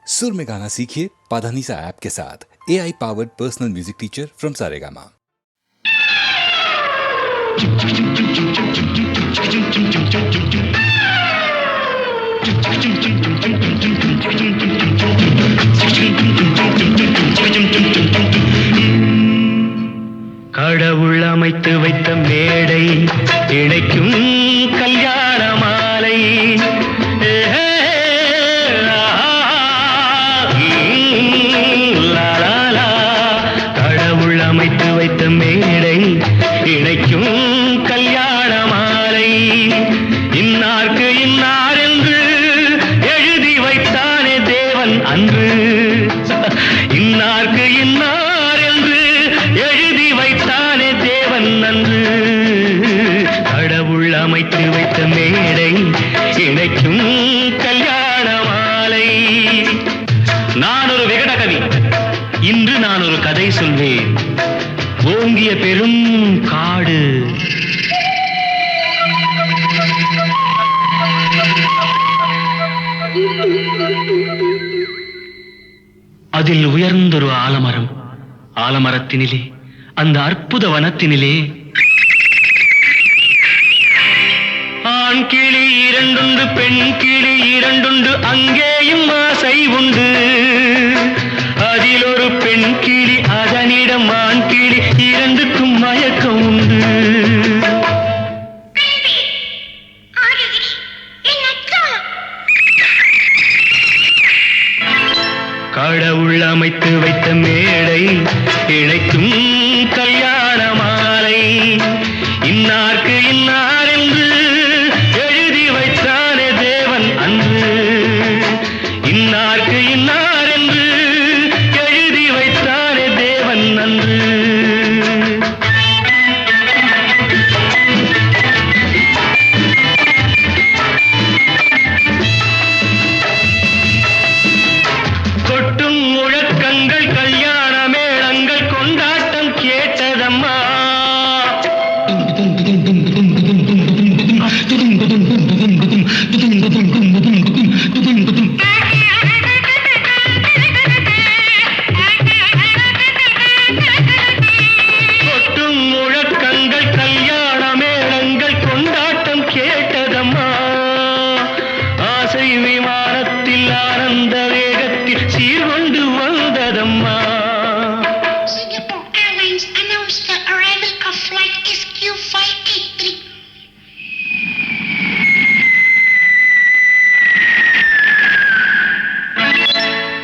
सुर में गाना सीखिए पाधानीसा ऐप के साथ। AI powered personal music teacher from Saregama. கடவுள் அமைத்து வைத்த மேடை இணைக்கும் கல்யாண மாலை கடவுள் அமைத்து வைத்த மேடை இணைக்கும் கல்யாண மாலை இன்னார்க்கு இன்னார் என்று எழுதி வைத்தானே தேவன் அன்று இன்னார்க்கு இன்னார் என்று எழுதி வைத்தானே தேவன் அன்று கடவுள் அமைத்து வைத்த மேடை இணைக்கும் கல்யாண மாலை. நான் ஒரு விகட கவி, இன்று நான் ஒரு கதை சொல்வேன். ஓங்கிய பெரும் காடு, அதில் உயர்ந்தொரு ஆலமரம். ஆலமரத்தினிலே, அந்த அற்புத வனத்தினிலே ஆண் கிளி இரண்டுண்டு, பெண் கிளி இரண்டுண்டு, அங்கேயும் ஆசை உண்டு. அதில் ஒரு பெண் கிளி, அதனிடம் ஆண் கிளி, இரண்டுக்கும் மயக்கம் உண்டு. கடவுள் அமைத்து வைத்த மேடை இணைக்கும் கல்யாண மாலை இன்னார்க்கு இன்னார் என்று எழுதி வைத்தானே தேவன் அன்று இன்னார்க்கு இன்னார் என்று எழுதி வைத்தானே தேவன் அன்று. கொட்டும் முழக்கங்கள், கல்யாண மேளங்கள், கொண்டாட்டம் கேட்டதம்மா. கொட்டும் முழக்கங்கள், கல்யாண மேளங்கள், கொண்டாட்டம் கேட்டதம்மா. ஆசை விமானத்தில் ஆனந்த வேகத்தில் சீர்கொண்டு வந்ததம்மா. Singapore Airlines announced the arrival of flight SQ583.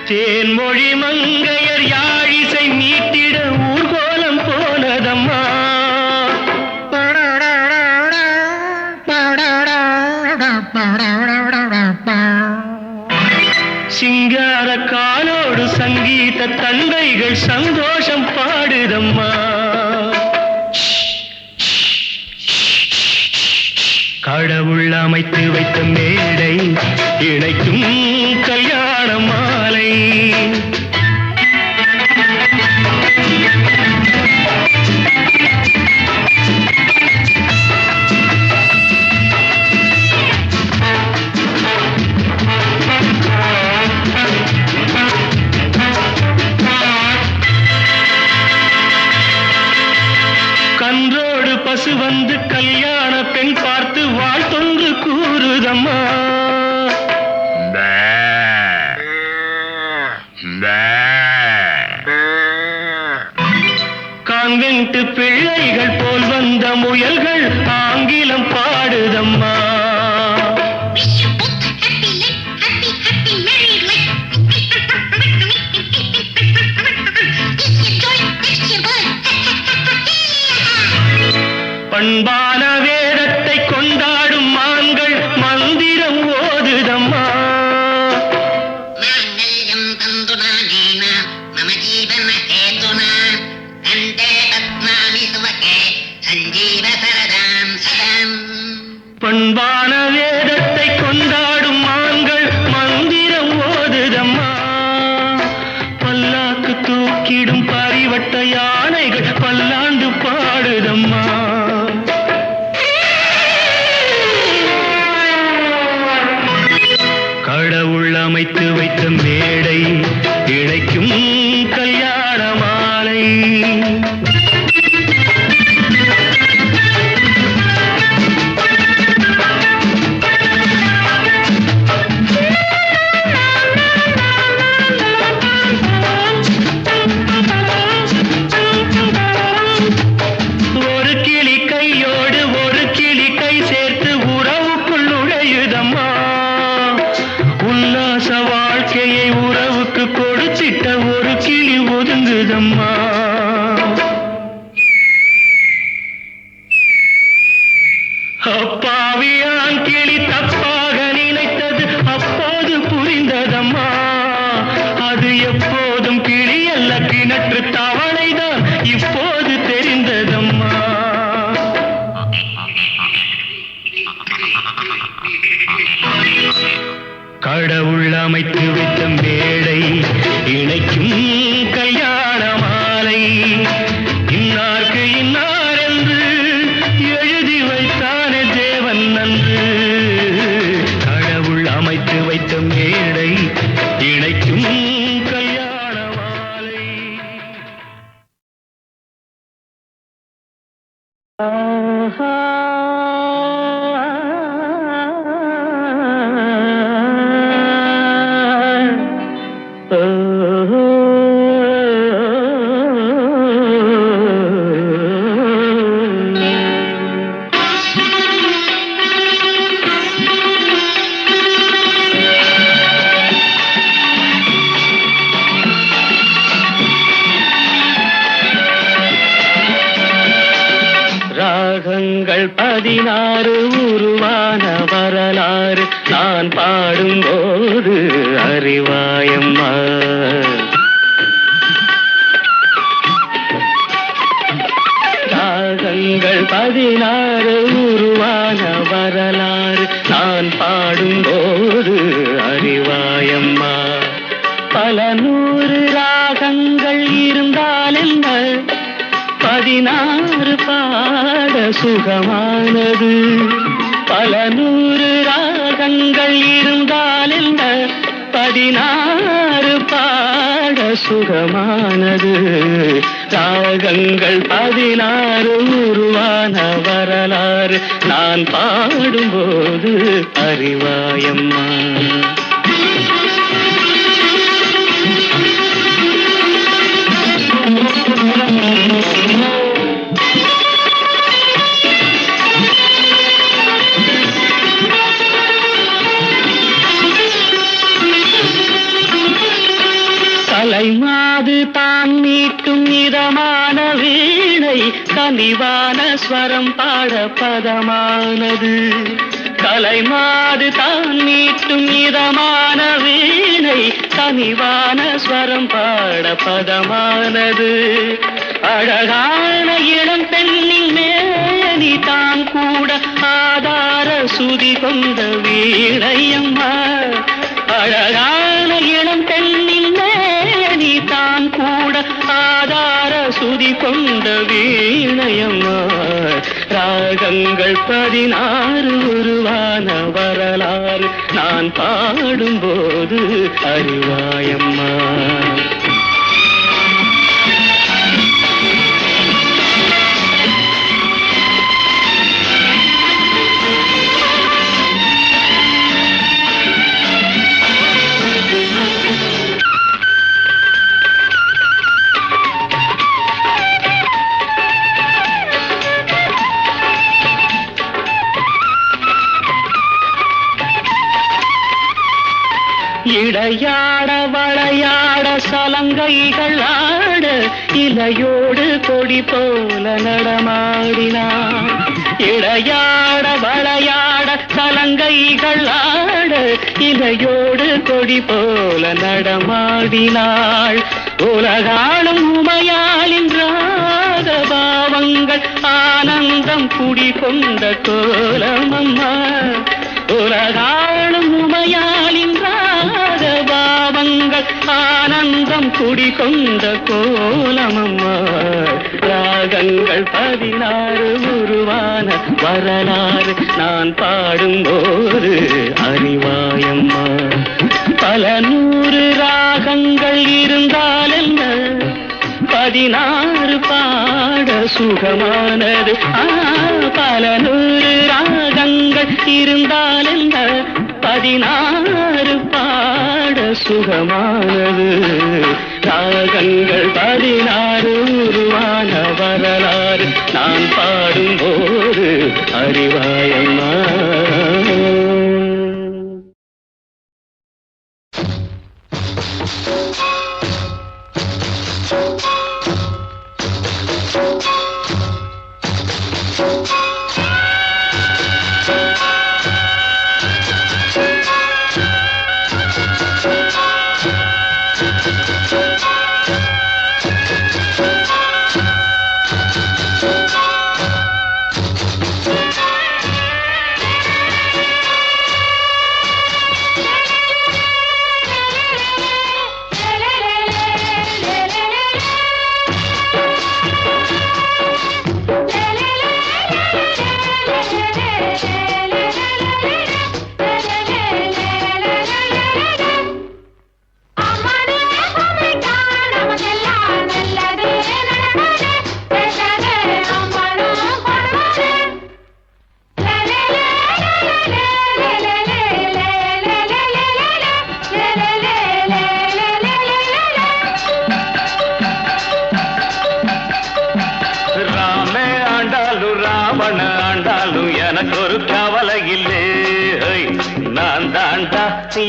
Thenmozhi மங்கையர் யாழிசை மீட்டிட ஊர்கோலம் போனதம்மா. சிங்கார காலோடு சங்கீத தந்தைகள் சந்தோஷம் பாடுதம்மா. கடவுள் அமைத்து வைத்த மேடை இணைக்கும் கல்யாண மாலை. கன்றோடு பசு வந்து கல்யாண பெண் பார்த்து வாழ்த்தொன்று கூறுதம்மா. கான்வென்ட் பிள்ளைகள் போல் வந்த முயல்கள் ஆங்கிலம் பாடுதம்மா. Wish you both a happy life, happy, happy married life. This your joy, next your boy. பண்பான வேதத்தை கொண்டாடும் மான்கள் மந்திரம் ஓதுதம்மா. மாங்கல்யம் தந்துநானேன மம ஜீவன ஹேதுனா கண்டே பத்மாமி சுவகே சஞ்சீவ சரதாம் சதம். மேடை இழைக்கும் கல்யாண மாலை. ஒரு கிளி கையோடு ஒரு கிளி கை சேர்த்து உறவுக்குள் நுழையுதம்மா. உல்லாச வாழ்க்கையை உறவுக்கு கொடுத்திட்ட ஒரு கிளி ஒதுங்குதம்மா. அப்பாவியான் கிளி தப்பாக நினைத்தது அப்போது புரிந்ததம்மா. அது எப்போதும் கிளி அல்ல கிணற்று தவளைதான் இப்போது தெரிந்ததம்மா. கடவுள் அமைத்து வைத்த மேடை இணைக்கும் கல்யாண மாலை. இன்னார்க்கு இன்னார் என்று எழுதி வைத்தானே தேவன் நன்று. கடவுள் அமைத்து வைத்த மேடை இணைக்கும் கல்யாண மாலை. ராகங்கள் 16 உருவான வரலாறு நான் பாடும்போது அறிவாயம்மா. ராகங்கள் 16 உருவான வரலாறு நான் பாடும்போது அறிவாயம்மா. பல 100 ராகங்கள் இருந்தால் என்ன, 16 பாட சுகமானது. பல 100 ராகங்கள் இருந்தால் என்ன, 16 பாட சுகமானது. ராகங்கள் 16 உருவான வரலாறு நான் பாடும்போது அறிவாயம்மா. கலைமாது தான் மீட்டும் இதமான வீணை கனிவான ஸ்வரம் பாட பதமானது. கலைமாது தான் மீட்டும் இதமான வீணை கனிவான ஸ்வரம் பாட பதமானது. அழகான இளம் பெண்ணின் மேனி தான் கூட ஆதார சுதி கொண்ட வீணையம்மா. அழகான இளம் பெண்ணின் மேனி தான் கூட ஆதார சுதி கொண்ட வீணையம்மா. ராகங்கள் 16 உருவான வரலாறு நான் பாடும்போது அறிவாயம்மா. இடையாட வளையாட சலங்கைகள் ஆட இலையோடு கொடி போல நடமாடினான். இடையாட வளையாட சலங்கைகள் ஆட இலையோடு கொடி போல நடமாடினாள். உலகாளும் உமையாளின் ராக பாவங்கள் ஆனந்தம் குடிகொண்ட கோலமம்மா. உலகாளும் உமையாளின் ராக பாவங்கள் ஆனந்தம் குடிகொண்ட கோலமம்மா. ராகங்கள் 16 உருவான வரலாறு நான் பாடும்போது அறிவாயம்மா. பல நூறு ராகங்கள் இருந்தால் என்ன 16 பாட சுகமானது பல நூறு ராகங்கள் இருந்தால் என்ன 16 பாட சுகமானது ராகங்கள் 16 உருவான வரலாறு நான் பாடும்போது அறிவாயம்மா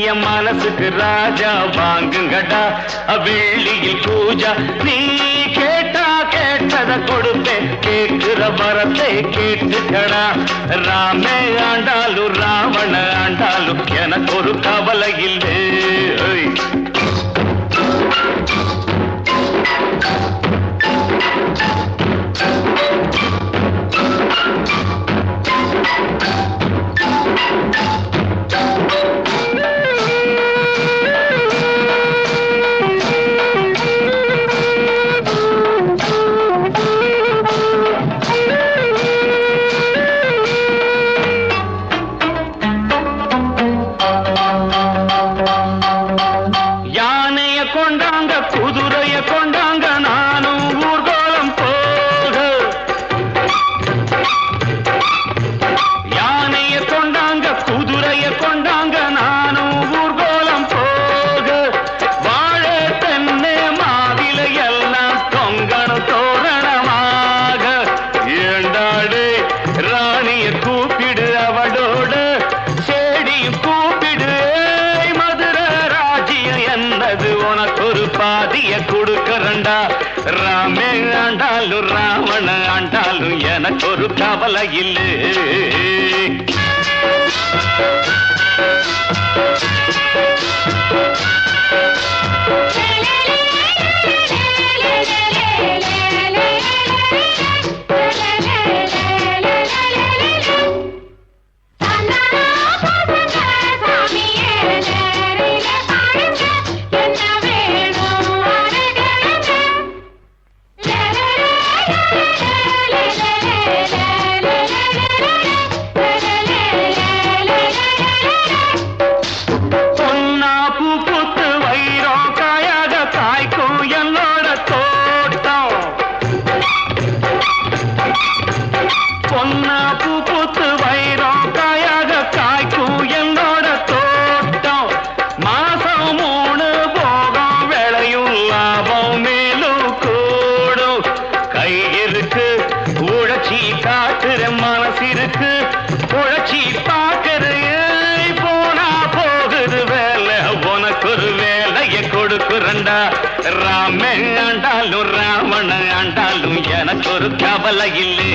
என் மனசுக்கு ராஜா வாங்குங்கடா வெள்ளியில் பூஜா நீ கேட்டா கேட்டத கொடுப்பேன் கேட்கிற வரத்தை கேட்டுக்கடா ராமே ஆண்டாலும் ராவண ஆண்டாலும் எனக்கு ஒரு கவலை இல்லை ராமே ஆண்டாலும் ராவண ஆண்டாலும் எனக்கு ஒரு கவலை இல்லை ராமே ஆண்டாலும் ராவண ஆண்டாலும் எனக்கு ஒரு கவலை இல்லை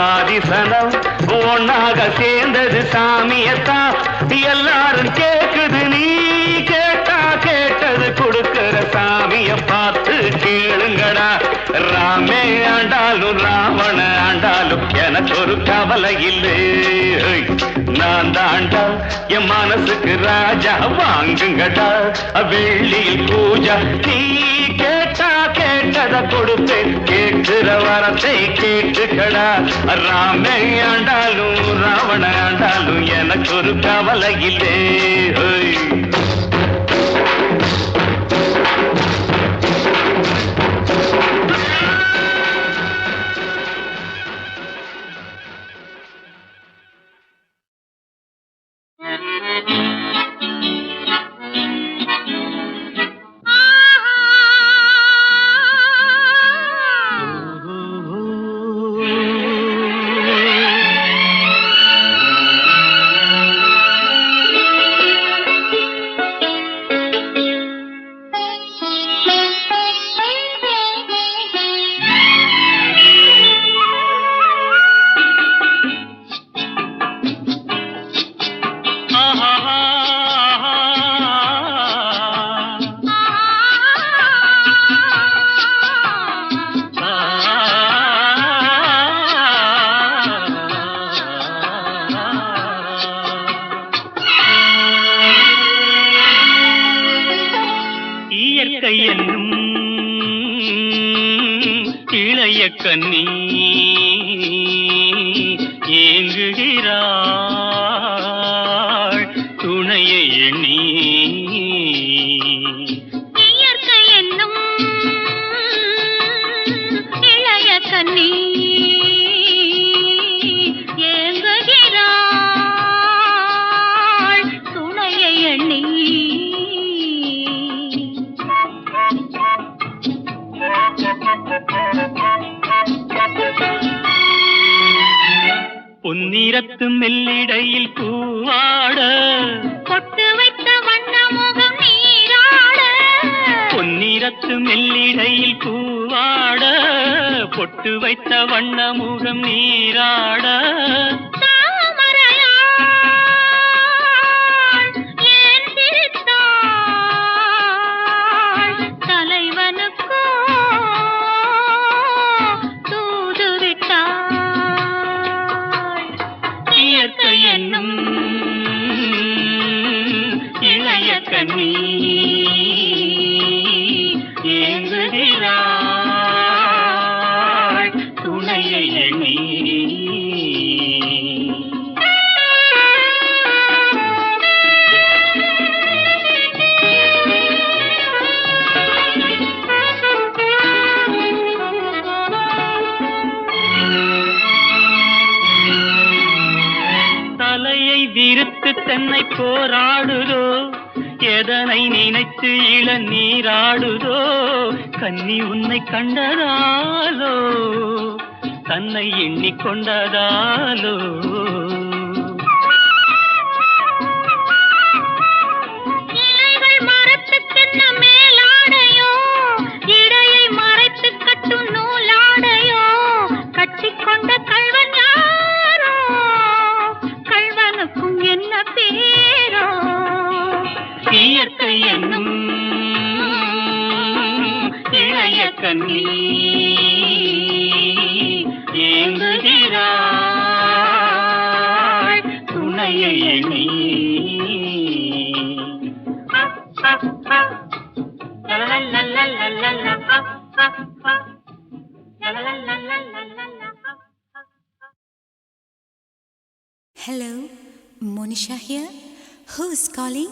ஆதிசனம் ஒன்னாக சேர்ந்தது சாமியத்தான் எல்லாரும் கேக்குது நீ கேட்டா கேட்டது கொடுக்கிற சாமிய பார்த்து கேளுங்கடா ராமே ஆண்டாலும் ராவண ஆண்டாலும் எனக்கு ஒரு கவலை இல்லை நான் தாண்டா என் மனசுக்கு ராஜா வாங்குங்கடா வெள்ளியில் பூஜா நீ கேட்டா கேட்டத கொடுப்பேன் கேட்கிற வரத்தை கேட்டுக்கடா ராமே ஆண்டாலும் ராவண ஆண்டாலும் எனக்கு ஒரு கவலை இல்லை இளைய கண்ணி ஏங்குகிறாள் துணையை எண்ணி இயற்கை என்னும் இளைய கண்ணி ஏங்குகிறாள் துணையை எண்ணி பொன்னிறத்து மெல்லிடையில் பூவாட பொட்டு வைத்த வண்ண முகம் நீராட பொன்னிறத்து மெல்லிடையில் பூவாட பொட்டு வைத்த வண்ண முகம் நீராட இளைய கண்ணி ஏங்குகிறாள் துணையை எண்ணி தலையை விரித்து தன்னை போராடுதோ எதனை நினைத்து இளநீராடுதோ கன்னி உன்னை கண்டதாலோ தன்னை எண்ணிக்கொண்டதாலோ இலைகள் மரத்துக்கென்ன மேலாடையோ இடையை மறைத்து கட்டும் நூலாடையோ கட்டிக்கொண்ட கள்வன் யாரோ கள்வனுக்கும் என்ன பேரோ இயற்கை என்னும் இளைய கண்ணி ஏங்குகிறாள் துணையை எண்ணி Hello, Monisha here. Who's calling?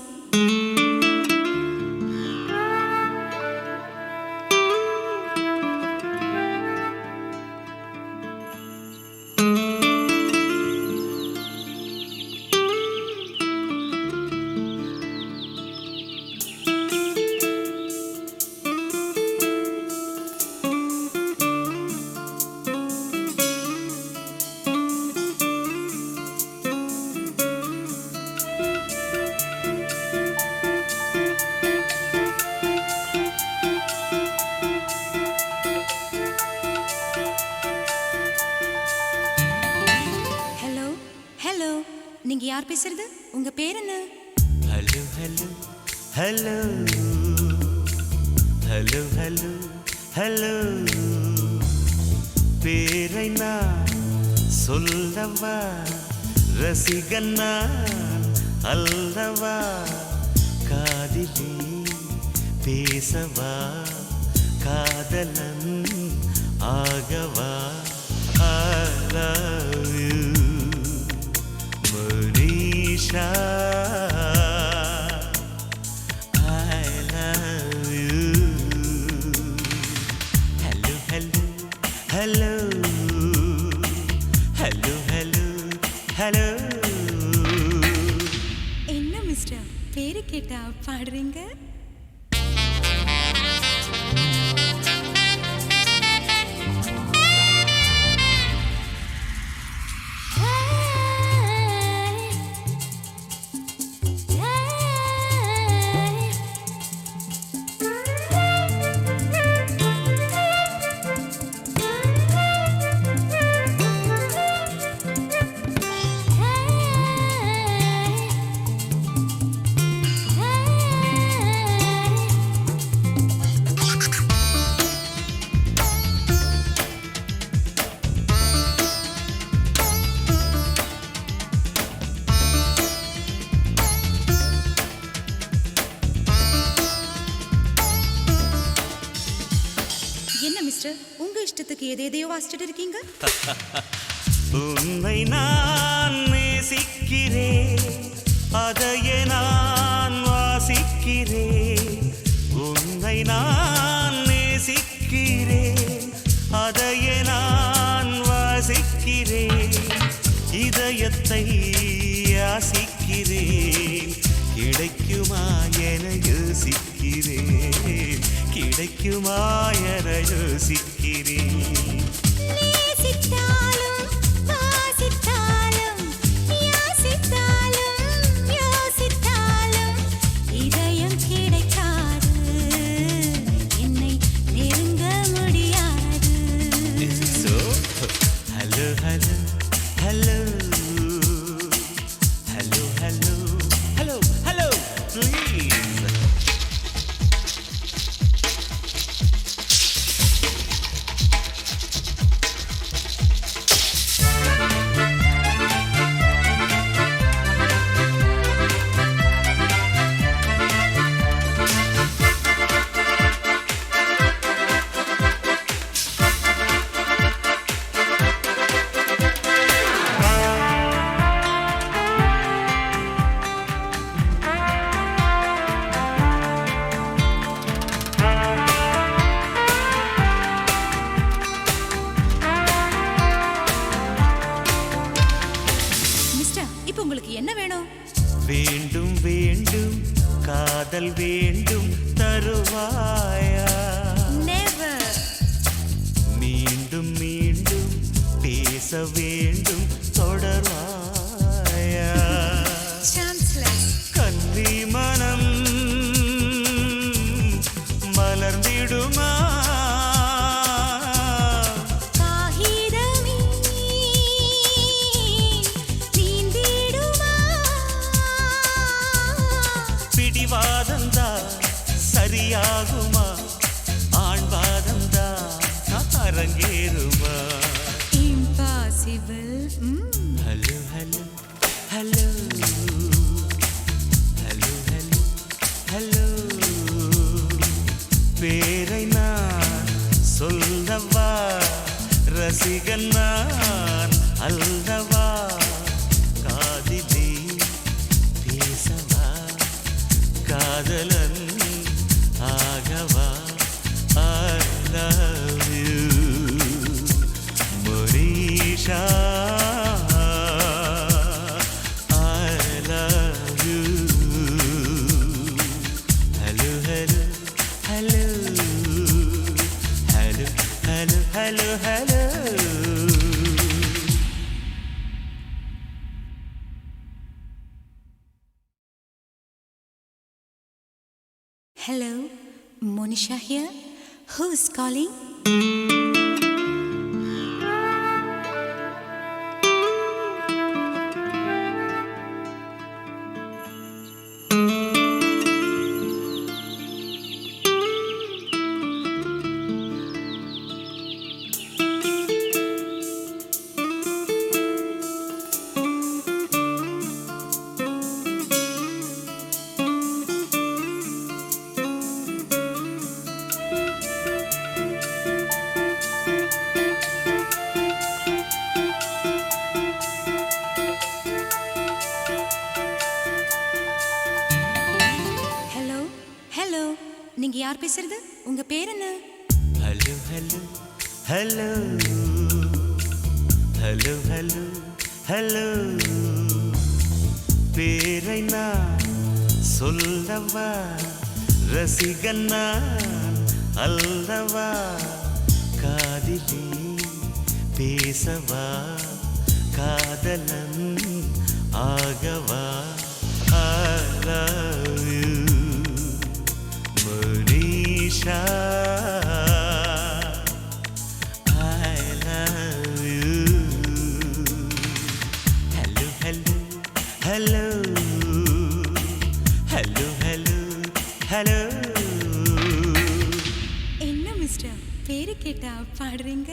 நீங்க யார் பேசுறது? உங்க பேர் என்ன? Hello hello hello hello hello hello பேரை நான் சொல்லவா, ரசிகன் நான் அல்லவா, காதிலே பேசவா, காதலன் ஆகவா. I love you, Monisha. I love you. Hello, hello, hello, hello, hello, hello. என்ன மிஸ்டர், பேரு கேட்டா பாடுறீங்க? என்ன மிஸ்டர், உங்க இஷ்டத்துக்கு எதையோ வாசிச்சுட்டு இருக்கீங்க? உன்னை நான் நேசிக்கிறேன், அதையே நான் வாசிக்கிறேன். உன்னை நான் நேசிக்கிறேன், அதையே நான் வாசிக்கிறேன். இதயத்தை யாசிக்கிறேன், கிடைக்குமா என யோசிக்கிறேன், கிடைக்குமா என யோசிக்கிறேன். நேசித்தாலும் வாசித்தாலும் யாசித்தாலும் யோசித்தாலும் இதயம் கிடைக்காது, என்னை நெருங்க முடியாது. So, hello, hello, hello, hello, hello, hello, hello, please. Mister, இப்போ உங்களுக்கு என்ன வேணும்? வேண்டும் வேண்டும் காதல் வேண்டும் தருவாயா, நெவர். மீண்டும் மீண்டும் பேச வேண்டும் தொடர்வாயா. சான்ஸ்லெஸ். கன்னி மனம் மலர்ந்திடுமா, காகிதமே நீந்திடுமா, பிடிவாதந்தா சரியாகுமா, ஆண்பாதந்தா அரங்கேறுமா. Impossible. Hello hello hello hello hello hello பேரை நான் சொல்லவா, ரசிகன் நான் அல்லவா, காதிலே பேசவா, காதலன் ஆகவா. I love you, Monisha. I love you. Hello, hello, hello, hello, hello, hello, hello. Hello, Monisha here. Who's calling? யார் பேசுறது? உங்க பேர் என்ன? Hello, hello, hello. Hello, hello, hello. பேரை நான் சொல்லவா, ரசிகன் நான் அல்லவா, காதிலே பேசவா, காதலன் ஆகவா. I love you, Manisha. I love you. Hello, hello, hello. Hello, hello, hello. என்ன மிஸ்டர், பேரு கேட்டா பாடுறீங்க?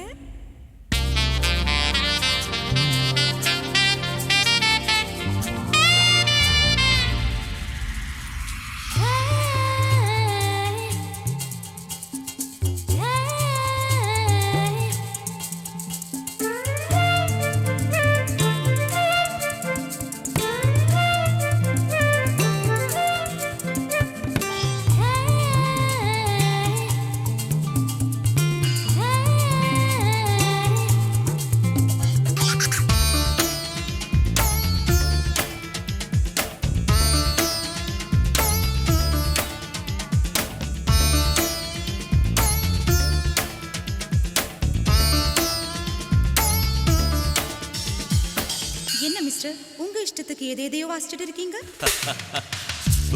என்ன மிஸ்டர், உங்க இஷ்டத்துக்கு எதையோ வாசிச்சுட்டு இருக்கீங்க?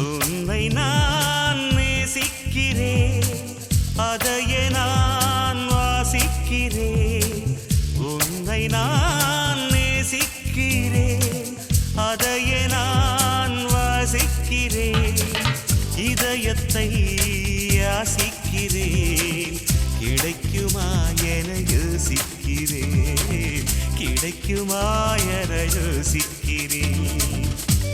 உன்னை நான் நேசிக்கிறேன், அதையே நான் வாசிக்கிறேன். உன்னை நான் நேசிக்கிறேன், அதையே நான் வாசிக்கிறேன். இதயத்தை யாசிக்கிறேன், கிடைக்குமா என யோசிக்கிறேன், கிடைக்குமா என யோசிக்கிறேன்.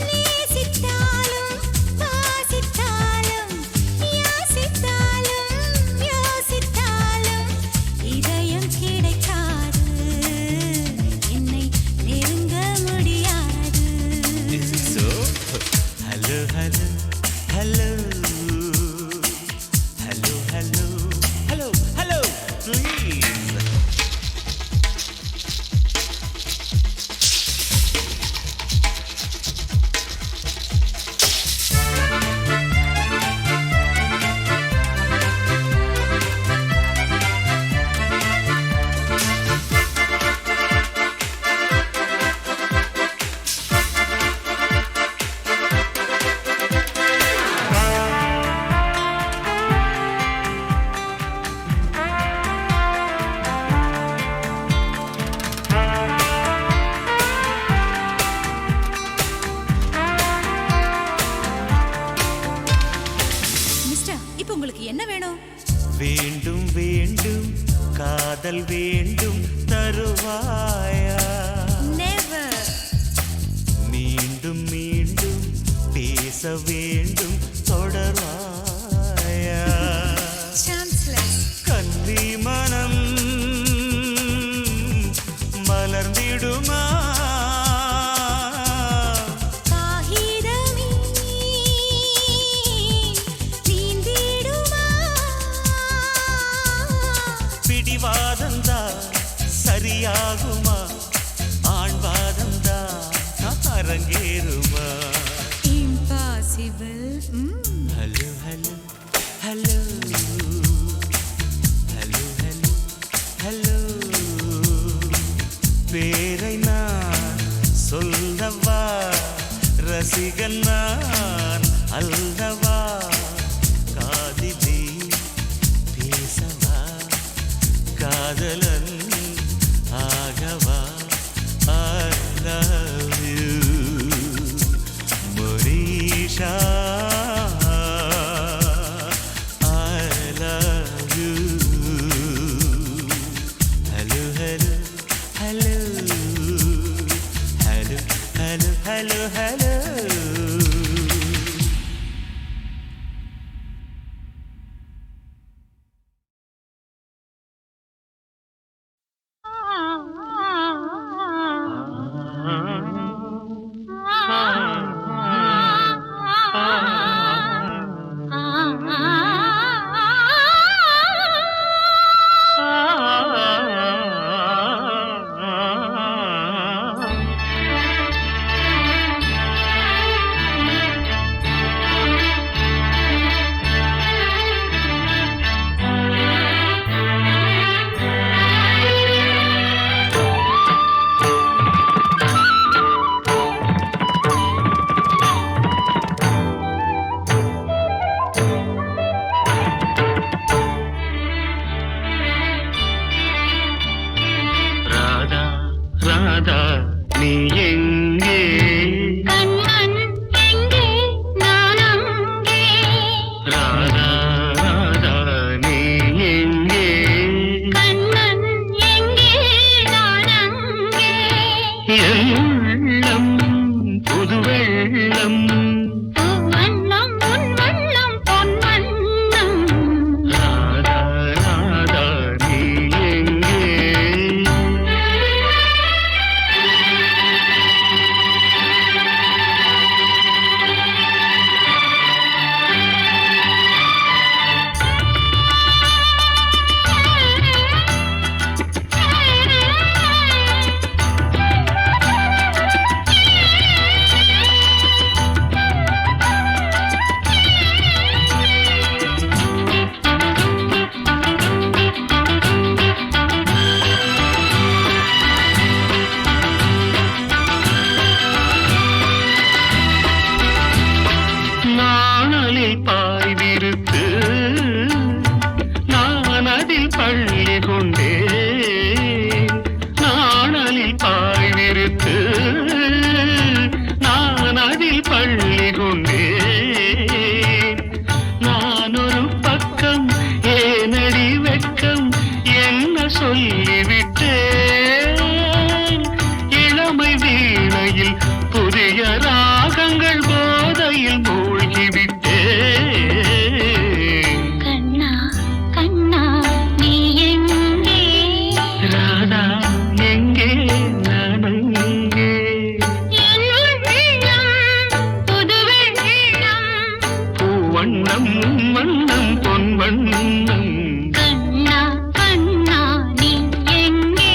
நேசித்தாலும் வாசித்தாலும் யாசித்தாலும் யோசித்தாலும் இதயம் கிடைக்காது, என்னை நெருங்க முடியாது. So, hello, hello, hello. Hello, hello, hello, hello, please. Mister, இப்போ உங்களுக்கு என்ன வேணும்? வேண்டும் வேண்டும் காதல் வேண்டும் தருவாயா, நெவர். மீண்டும் மீண்டும் பேச வேண்டும் தொடர்வாயா. சான்ஸ்லெஸ். கன்னி மனம் மலர்ந்திடுமா, காகிதமே நீந்திடுமா, பிடிவாதந்தா சரியாகுமா, ஆண்வாதந்தா அரங்கேறுமா. Impossible. Hello, hello, hello. Hello, hello, hello. பேரை நான் சொல்லவா, ரசிகன் நான் அல்லவா, காதிலே பேசவா, காதலன் ஆகவா. I love you, Manisha. I love you. Hello, hello, hello. Hello, hello, hello, hello. ஆ நீ எங்கே கண்ணன் எங்கே நான் அங்கே ராதா ராதா நீ எங்கே கண்ணன் எங்கே நான் அங்கே என் உள்ளம் புது வெள்ளம் வண்ணம் உன் வண்ணம் பொன் வண்ணம் ராதா ராதா நீ எங்கே நாணலில் பாய் விரித்து நான் அதில் பள்ளி கொண்டேன் நாணலில் பாய் விரித்து நான் அதில் பள்ளி கொண்டேன் நான் ஒரு பக்கம் ஏனடி வெட்கம் என்ன சொல்லிவிட்டேன் இளமை வீணையில் புதிய ராகங்கள் போதையில் மூழ்கிவிட்டேன் கண்ணா கண்ணா நீ எங்கே ராதா எங்கே நான் எங்கே என் உள்ளம் புது வெள்ளம் பூவண்ணம் வண்ணம் பொன் வண்ணம் கண்ணா கண்ணா நீ எங்கே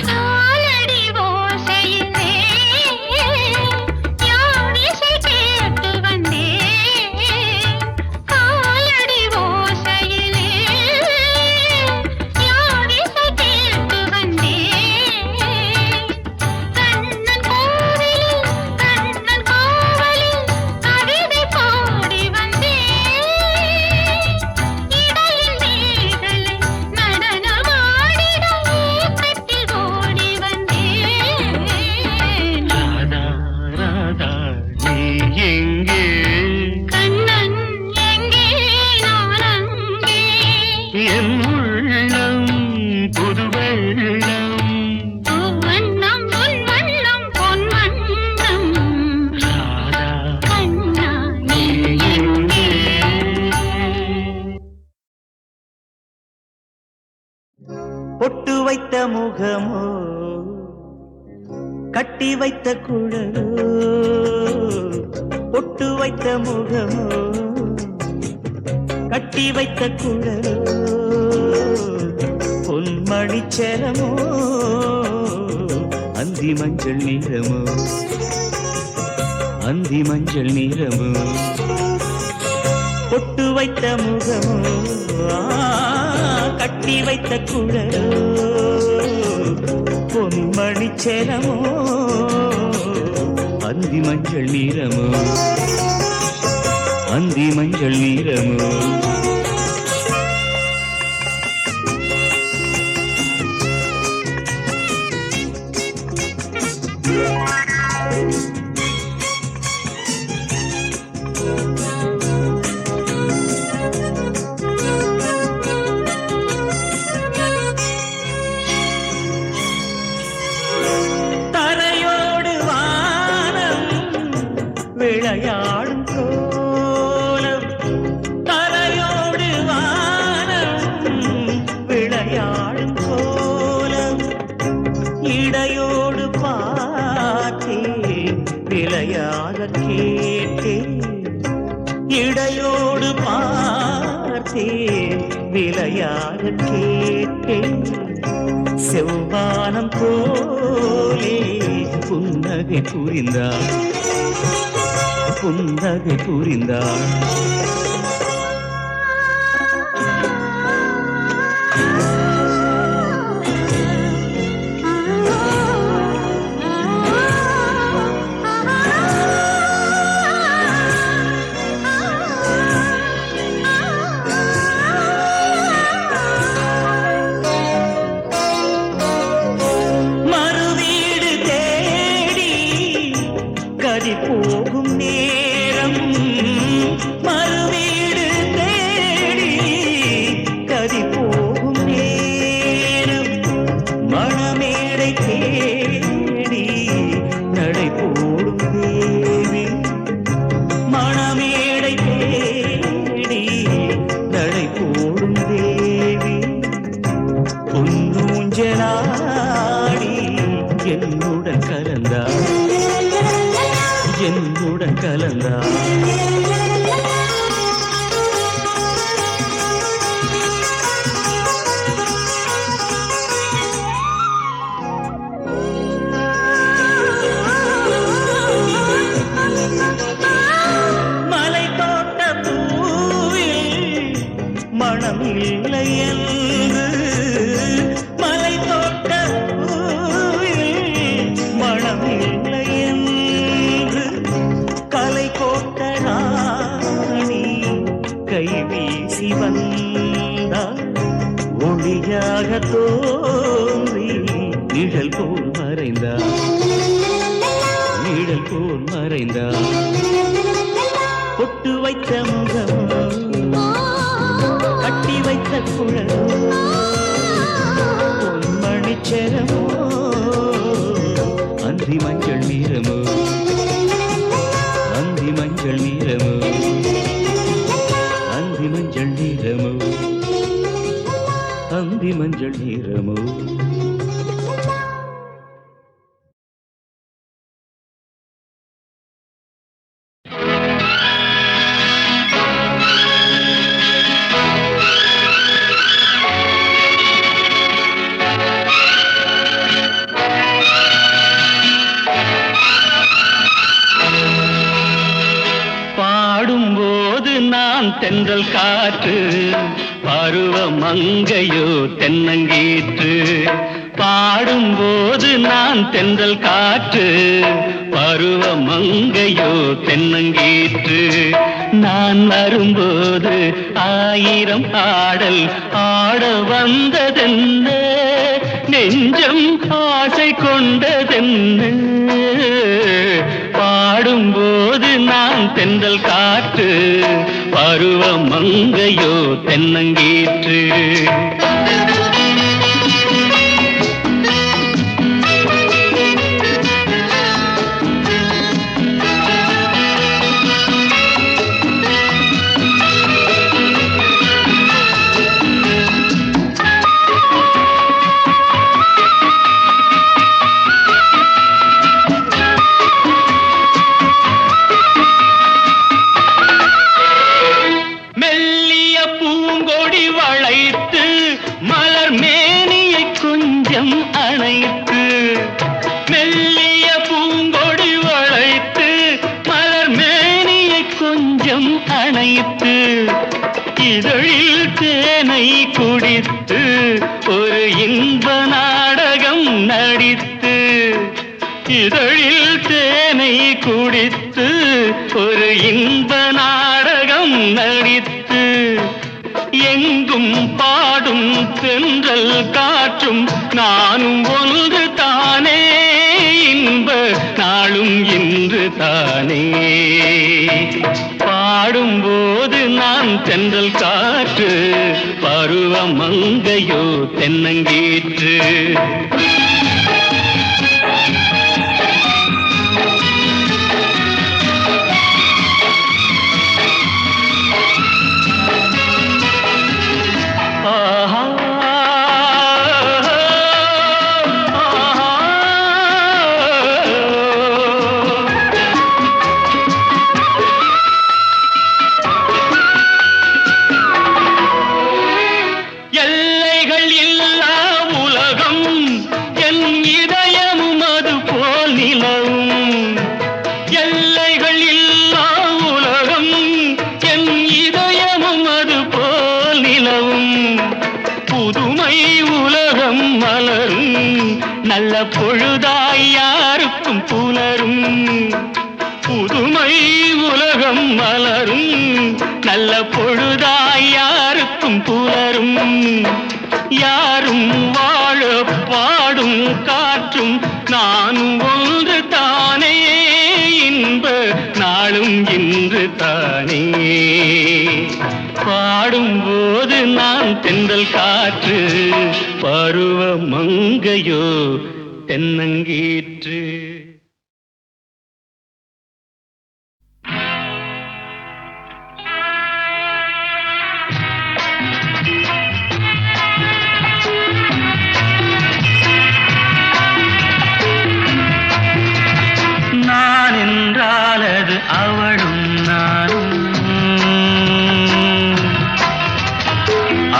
காலடி ஓசையிலே யாழிசை கேட்டு வந்தேன் காலடி ஓசையிலே யாழிசை கேட்டு வந்தேன் கண்ணன் கோவலில் கவிதை பாடி வந்தேன் இடையில் மேகலை நடனமாடிட ஏக்கத்தில் ஓடி வந்தேன் ராதா ராதா நீ எங்கே கண்ணன் எங்கே நான் அங்கே என் உள்ளம் புது வெள்ளம் வண்ணம் உன் வண்ணம் பொன் வண்ணம் ராதா கண்ணா நீ எங்கே பொட்டு வைத்த முகமோ கட்டி வைத்த குழலோ பொட்டு வைத்த முகமோ கட்டி வைத்த குழலோ பொன்மணி சேலமோ அந்தி மஞ்சள் நீரமோ அந்தி மஞ்சள் நீரமோ பொட்டு வைத்த முகமோ கட்டி வைத்த குழலோ பொன்மணி சேலமோ அந்தி மஞ்சள் நீரமோ அந்தி மஞ்சள் நீரமோ தரையோடு வானம் விளையாடும் கோலம் தரையோடு வானம் விளையாடும் கோலம் இடையோடு பார்த்தேன் விளையாக கேட்டேன் இடையோடு பார்த்தேன் விலையாக கேட்டேன் செவ்வானம் போலே புன்னகை புரிந்தாள் புன்னகை புரிந்தாள் போகும் நேரம் மறுவீடு தேடி கதி போகும் நேரம் மணமேடை தேடி நடை போடும் தேவி மணமேடை தேடி நடை போடும் தேவி பொன்னூஞ்சலாடி என்னுடன் கலந்தார் என்னுடன் கலந்தார் மலை தோட்ட பூவில் மனம் இல்லை என்று மலை தோட்ட பூவில் மனம் இல்லை கை வீசி வந்தார் ஒளியாக தோன்றி நிழல் போல் மறைந்தார் நிழல் போல் மறைந்தார் பொட்டு வைத்த முகம் கட்டி வைத்த குழல் பொன்மணிச்சரமோ அந்தி மஞ்சள் நீரமோ அந்தி மஞ்சள் நீரமோ அந்தி மஞ்சள் நீரமோ அந்தி மஞ்சள் நீரமோ பாடும்போது நான் தென்றல் காற்று பருவ மங்கையோ தென்னங்கீற்று பாடும்போது நான் தென்றல் காற்று பருவ மங்கையோ தென்னங்கீற்று நான் வரும்போது ஆயிரம் ஆடல் ஆட வந்ததென்ன நெஞ்சம் ஆசை கொண்டதென்ன பாடும்போது நான் தென்றல் காற்று பருவ மங்கையோ தென்னங்கீற்று அணைத்து இதழில் தேனை குடித்து ஒரு இன்ப நாடகம் நடித்து இதழில் தேனை குடித்து ஒரு இன்ப நாடகம் நடித்து எங்கும் பாடும் தென்றல் காற்றும் நானும் ஒன்று தானே இன்ப நாளும் இன்று தானே பாடும்போது நான் தென்றல் காற்று பருவ மங்கையோ தென்னங்கீற்று நிலவும் புதுமை உலகம் மலரும் நல்ல பொழுதாய் யாருக்கும் புலரும் புதுமை உலகம் மலரும் நல்ல பொழுதாய் யாருக்கும் புலரும் யாரும் வாழ பாடும் காற்றும் நானும் ஒன்று தானே இன்ப நாளும் இன்று தானே பாடும்போது நான் தென்றல் காற்று பருவ மங்கையோ தென்னங்கீற்று. நான் என்றால் அது அவளும் நானும்,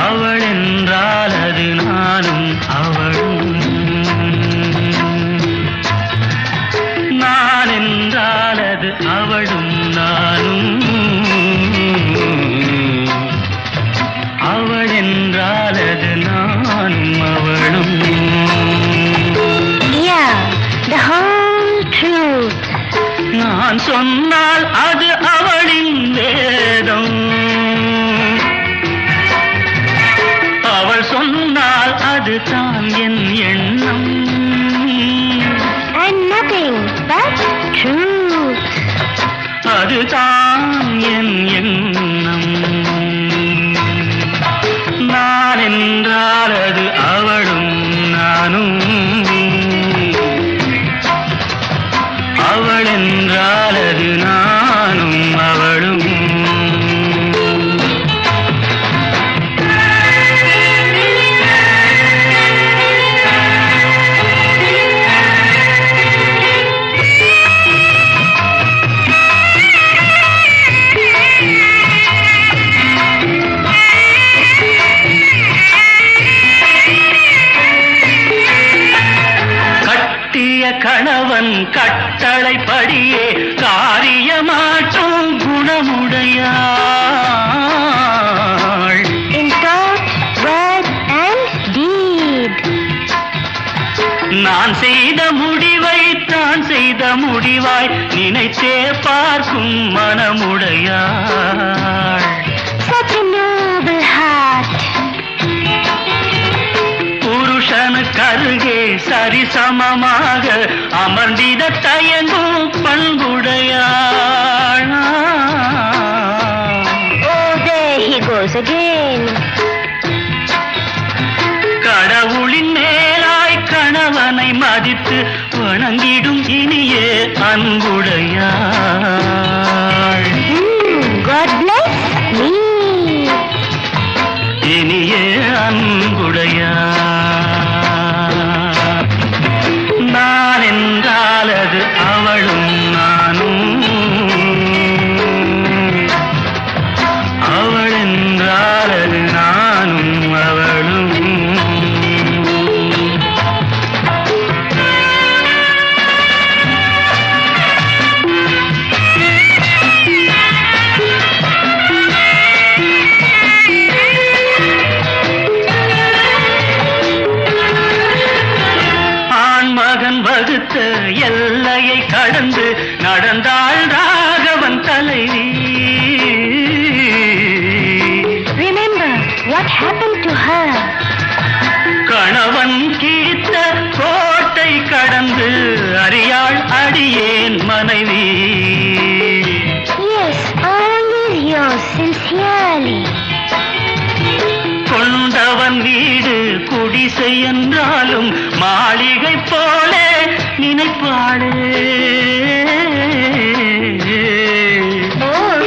அவள் என்றால் அது நானும் அவளும், நான் என்றால் அது அவளும் நானும், அவள் என்றால் அது நானும் அவளும். The whole truth. நான் சொன்னால் அது அவளின் வேதம், அவள் சொன்னால் அது தான் என் எண்ணம். And nothing but truth. அது தான் என் எண்ணம். நான் என்றால் அது அவளும் நானும், அவள் என்றால் அது நானும் அவளும். கணவன் கட்டளைப்படியே காரியமாற்றும் குணமுடையாள். In thought, word and deed. நான் செய்த முடிவை தான் செய்த முடிவாய் நினைத்தே பார்க்கும் மனமுடையாள். Such a noble heart. புருஷனுக்கருகே சரிசமமாக அமர்ந்திட தயங்கும் பண்புடையாள். Oh, there he goes again. கடவுளின் மேலாய் கணவனை மதித்து வணங்கிடும் இனிய அன்புடையாள். God bless me. இனிய அன்புடையாள். நான் என்றால் அது அவளும் நானும், அவள் என்றால் அது நானும் அவளும். வகுத்த எல்லையை கடந்து நடந்தாள் ராகவன் தலைவி. Remember what happened to her. கணவன் கீத்த கோட்டை கடந்து அறியாள் அடியேன் மனைவி. Yes, always yours sincerely. கொண்டவன் வீடு குடிசை என்றாலும் மாளிகை போலே நினைப்பாளே. Oh,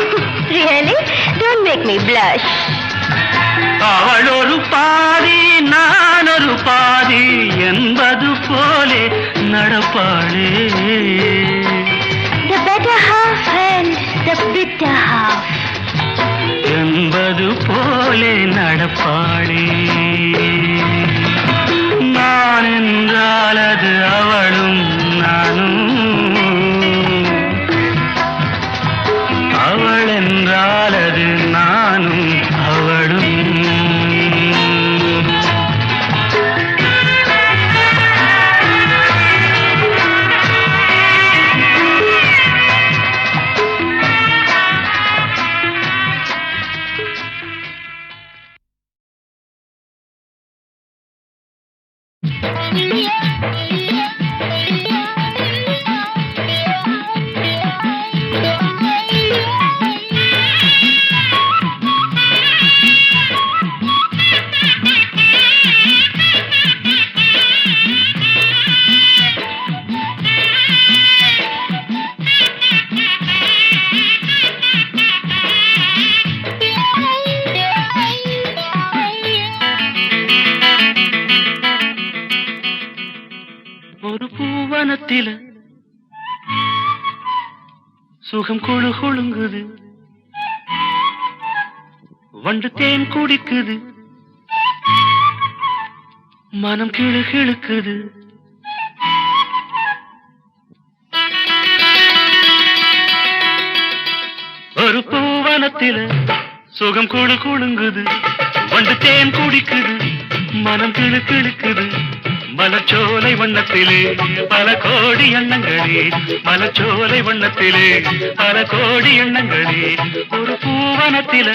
really? Don't make me blush. அவள் ஒரு பாதி நான் ஒரு பாதி என்பது போலே நடப்பாளே. The better half and the bitter half. என்பது போலே நடப்பாளே. நான் என்றால் அது அவளும் நானும், அவள் என்றால் அது நானும் அவளும். ஒரு பூவனத்தில சுகம் கொழு கொழுங்குது, வண்டு தேன் குடிக்குது, மனம் கிளு கிழுக்குது. ஒரு பூவனத்தில சுகம் கொழு கொழுங்குது, வண்டு தேன் குடிக்குது, மனம் கிளு கிழுக்குது. மலச்சோலை வண்ணத்திலே பல கோடி எண்ணங்களே, மலச்சோலை வண்ணத்திலே பல கோடி எண்ணங்களே. ஒரு பூவனத்தில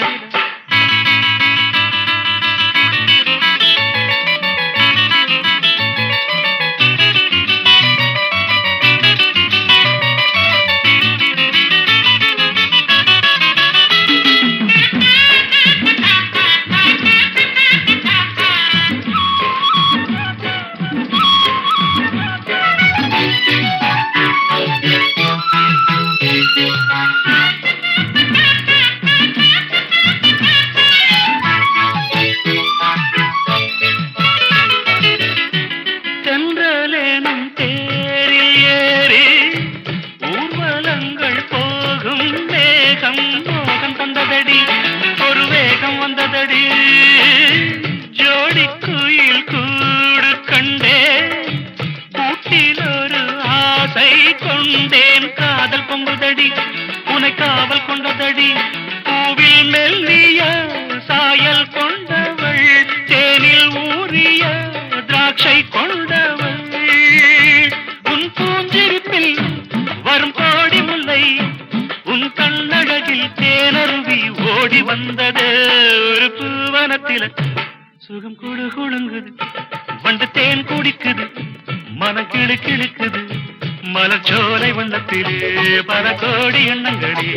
தென்றலேனும் தேரில் ஏறி ஊர்வலங்கள் போகும் வேகம் மோகம் தந்ததடி, ஒரு வேகம் வந்ததடி. ஜோடி குயில் கூடு கண்டே, கூட்டில் ஒரு ஆசை கொண்டேன், காதல் பொங்குதடி, உனை காவல் கொண்டதடி. பூவில் மெல்லிய சாயல் கொண்டவள், தேனில் ஊறிய திராட்சை கொண்டவள். உன் பூஞ்சிரிப்பில் வரும் கோடி முல்லை, உன் கண்ணழகில் தேனருவி ஓடி வந்தது. ஒரு பூவனத்தில சுகம் குழு குழுங்குது, வண்டு தேன் குடிக்குது, மனம் கிளு கிழுக்குது. மலச்சோலை வண்ணத்திலே பல கோடி எண்ணங்களே.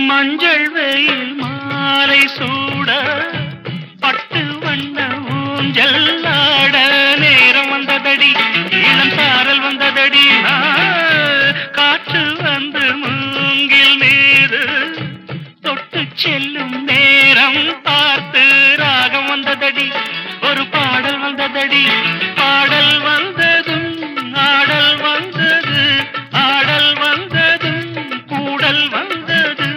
மஞ்சள் வெயில் மாலை சூட, பட்டு வண்ண ஊஞ்சல் ஆட நேரம் வந்ததடி, இளம் சாரல் வந்ததடி. காற்று வந்து மூங்கில் மீது தொட்டு செல்லும் நேரம் பார்த்து ராகம் வந்ததடி, ஒரு பாடல் வந்ததடி. பாடல் வந்ததும் ஆடல் வந்தது, ஆடல் வந்ததும் கூடல் வந்தது.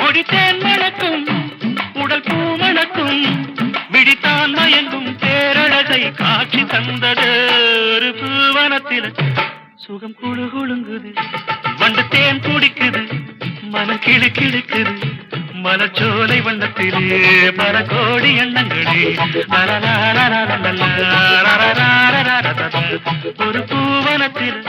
முடித்தேன் மணக்கும் உடல் பூ மணக்கும், விடித்தான் மயங்கும் பேரழகை காட்சி தந்தது. ஒரு பூவனத்தில சுகம் குழு குழுங்குது, வண்டு தேன் குடிக்குது, மனம் கிளு கிழுக்குது. மலச்சோலை வண்ணத்திலே பல கோடி எண்ணங்களே. ஒரு பூவனத்தில்